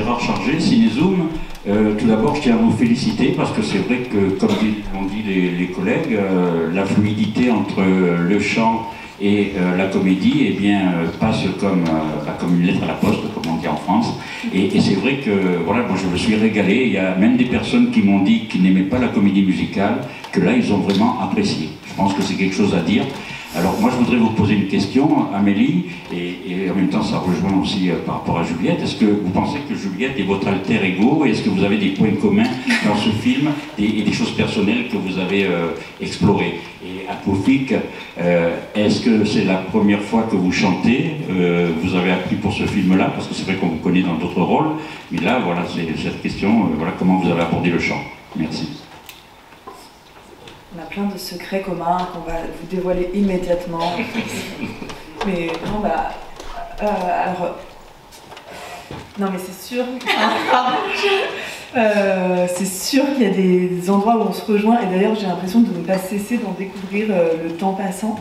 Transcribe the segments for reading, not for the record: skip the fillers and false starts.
Gérard Chargé, Cinézoom. Tout d'abord, je tiens à vous féliciter parce que c'est vrai que, comme l'ont dit les collègues, la fluidité entre le chant et la comédie passe comme une lettre à la poste, comme on dit en France. Et c'est vrai que voilà, moi je me suis régalé. Il y a même des personnes qui m'ont dit qu'ils n'aimaient pas la comédie musicale, que là ils ont vraiment apprécié. Je pense que c'est quelque chose à dire. Alors moi je voudrais vous poser une question, Amélie, et en même temps ça rejoint aussi par rapport à Juliette. Est-ce que vous pensez que Juliette est votre alter ego? Est-ce que vous avez des points communs dans ce film et des choses personnelles que vous avez explorées? Et à Koufik, est-ce que c'est la première fois que vous chantez? Vous avez appris pour ce film-là, parce que c'est vrai qu'on vous connaît dans d'autres rôles, mais là voilà, c'est cette question, voilà comment vous avez abordé le chant. Merci. On a plein de secrets communs qu'on va vous dévoiler immédiatement. Mais non, alors... Non mais c'est sûr... c'est sûr qu'il y a des endroits où on se rejoint, et d'ailleurs j'ai l'impression de ne pas cesser d'en découvrir le temps passant,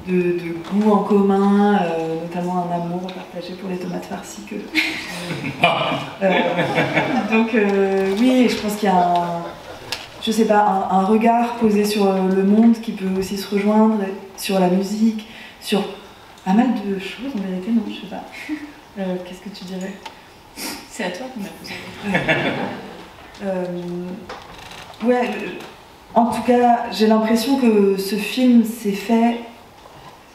de goûts en commun, notamment un amour partagé pour les tomates farcies. Donc oui, je pense qu'il y a je sais pas, un regard posé sur le monde qui peut aussi se rejoindre, sur la musique, sur pas mal de choses en vérité, non, je sais pas. Qu'est-ce que tu dirais? C'est à toi qu'on a posé. Ouais, en tout cas, j'ai l'impression que ce film s'est fait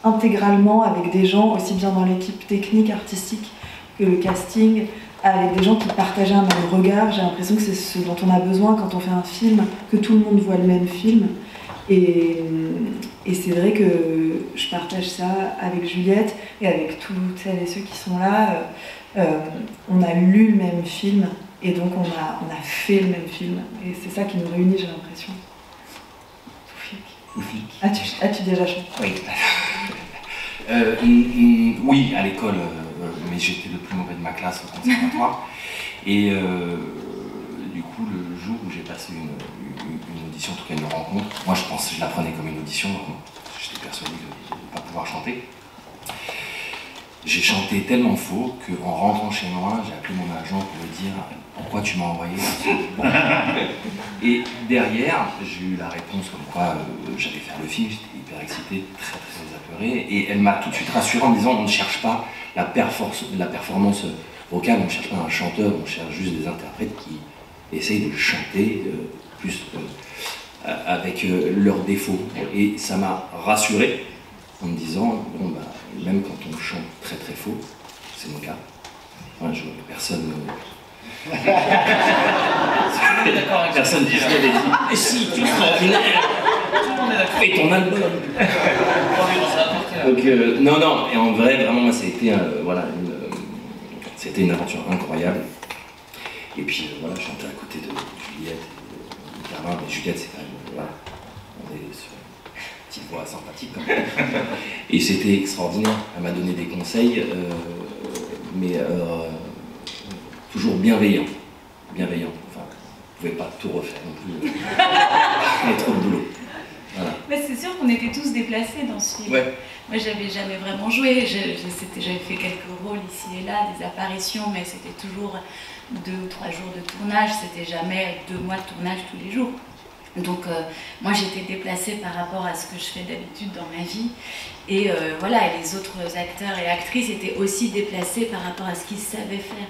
intégralement avec des gens, aussi bien dans l'équipe technique, artistique que le casting, avec des gens qui partageaient un même regard. J'ai l'impression que c'est ce dont on a besoin quand on fait un film, que tout le monde voit le même film. Et c'est vrai que je partage ça avec Juliette et avec toutes celles et ceux qui sont là. On a lu le même film et donc on a fait le même film. Et c'est ça qui nous réunit, j'ai l'impression. As-tu déjà chanté? Oui. Oui, à l'école, mais j'étais le plus mauvais de ma classe au conservatoire. Et du coup, le jour où j'ai passé une audition, en tout cas une rencontre, moi je la prenais comme une audition, j'étais persuadé de ne pas pouvoir chanter. J'ai chanté tellement faux qu'en rentrant chez moi, j'ai appelé mon agent pour lui dire « Pourquoi tu m'as envoyé ?» Et derrière, j'ai eu la réponse comme quoi j'allais faire le film, j'étais hyper excité, très apeuré, et elle m'a tout de suite rassuré en me disant « On ne cherche pas la performance vocale, on ne cherche pas un chanteur, on cherche juste des interprètes qui essayent de chanter plus avec leurs défauts. » Et ça m'a rassuré en me disant « Bon, bah, même quand on chante très faux, c'est mon cas. Enfin, personne... personne dit ce qu'elle a dit. Mais si, tu es extraordinaire. Fais ton album. Donc, non, et en vrai, vraiment, moi, c'était c'était une aventure incroyable. Et puis, voilà, je chantais à côté de Juliette et de Carmin. Mais Juliette, c'est quand même, voilà, on est sur une petite voix sympathique quand même. Et c'était extraordinaire. Elle m'a donné des conseils, mais toujours bienveillant. Enfin, vous ne pouvez pas tout refaire non plus. Il y a trop de boulot. Voilà. Mais c'est sûr qu'on était tous déplacés dans ce film. Ouais. Moi, j'avais jamais vraiment joué. J'avais fait quelques rôles ici et là, des apparitions, mais c'était toujours 2 ou 3 jours de tournage. C'était jamais 2 mois de tournage tous les jours. Donc, moi, j'étais déplacée par rapport à ce que je fais d'habitude dans ma vie. Et voilà, et les autres acteurs et actrices étaient aussi déplacés par rapport à ce qu'ils savaient faire.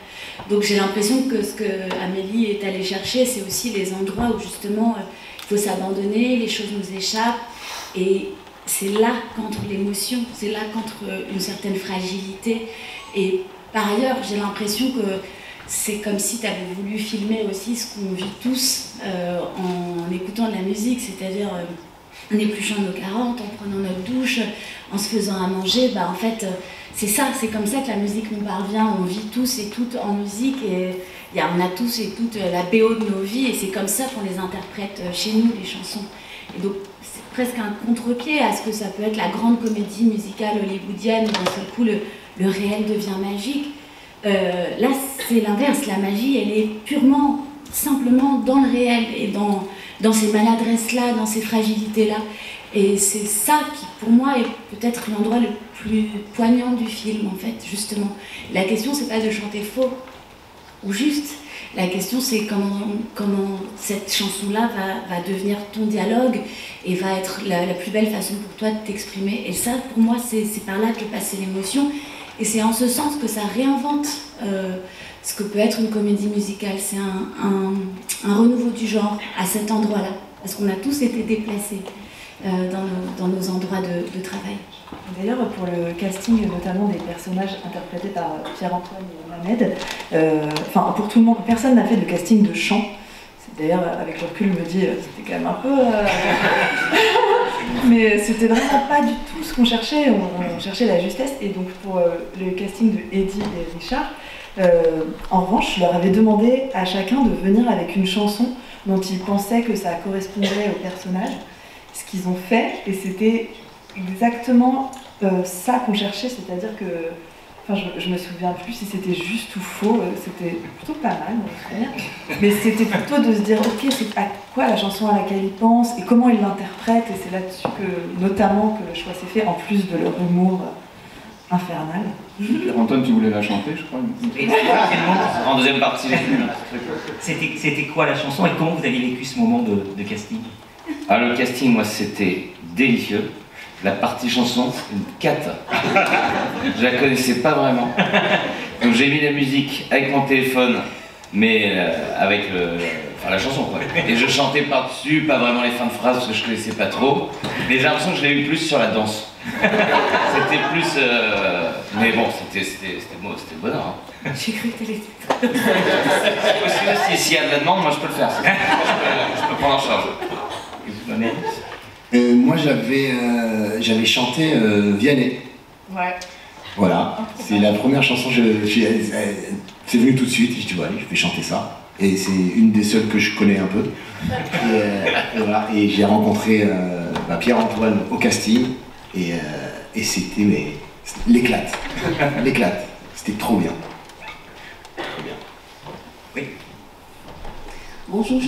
Donc, j'ai l'impression que ce que Amélie est allée chercher, c'est aussi les endroits où justement il faut s'abandonner, les choses nous échappent. Et c'est là qu'entre l'émotion, c'est là qu'entre une certaine fragilité. Et par ailleurs, j'ai l'impression que c'est comme si tu avais voulu filmer aussi ce qu'on vit tous en écoutant de la musique, c'est-à-dire en épluchant nos carottes, en prenant notre douche, en se faisant à manger. Bah, en fait, c'est ça, c'est comme ça que la musique nous parvient. On vit tous et toutes en musique et on a tous et toutes la BO de nos vies et c'est comme ça qu'on les interprète chez nous, les chansons. Et donc, c'est presque un contre-pied à ce que ça peut être la grande comédie musicale hollywoodienne où d'un seul coup le réel devient magique. Là, c'est l'inverse. La magie, elle est purement, simplement dans le réel et dans ces maladresses-là, dans ces fragilités-là. Et c'est ça qui, pour moi, est peut-être l'endroit le plus poignant du film, en fait, justement. La question, c'est pas de chanter faux. ou juste. La question, c'est comment cette chanson-là va devenir ton dialogue et va être la plus belle façon pour toi de t'exprimer. Et ça, pour moi, c'est par là que passait l'émotion. Et c'est en ce sens que ça réinvente ce que peut être une comédie musicale. C'est un renouveau du genre à cet endroit-là. Parce qu'on a tous été déplacés dans nos endroits de travail. D'ailleurs, pour le casting, notamment des personnages interprétés par Pierre-Antoine et Mohamed, enfin pour tout le monde, personne n'a fait de casting de chant. D'ailleurs, avec le recul, je me dis, c'était quand même un peu... Mais c'était vraiment pas du tout ce qu'on cherchait, on cherchait la justesse. Et donc pour le casting de Eddie et Richard, en revanche, je leur avais demandé à chacun de venir avec une chanson dont ils pensaient que ça correspondrait au personnage. Ce qu'ils ont fait, et c'était exactement ça qu'on cherchait, c'est-à-dire que, enfin, je me souviens plus si c'était juste ou faux, c'était plutôt pas mal, mais c'était plutôt de se dire, ok, c'est à quoi la chanson à laquelle ils pensent et comment ils l'interprètent, et c'est là-dessus que, notamment, que le choix s'est fait, en plus de leur humour infernal. Antoine, tu voulais la chanter, je crois. En deuxième partie. C'était quoi la chanson et comment vous avez vécu ce moment de casting? Alors le casting, moi, c'était délicieux. La partie chanson, une cata. Je la connaissais pas vraiment. Donc j'ai mis la musique avec mon téléphone, mais avec la chanson, quoi. Et je chantais par-dessus, pas vraiment les fins de phrases parce que je connaissais pas trop. Mais j'ai l'impression que je l'ai eu plus sur la danse. C'était plus... Mais bon, c'était le bonheur. Hein. J'ai cru que t'allais... S'il y a de la demande, moi je peux le faire. Je peux prendre en charge. Moi j'avais chanté Vianney. Ouais. Voilà, c'est la première chanson, c'est venu tout de suite, je dis ouais, je vais chanter ça. Et c'est une des seules que je connais un peu. Et voilà, et j'ai rencontré Pierre-Antoine au casting, et c'était l'éclate. L'éclate, c'était trop bien. Oui. Bonjour,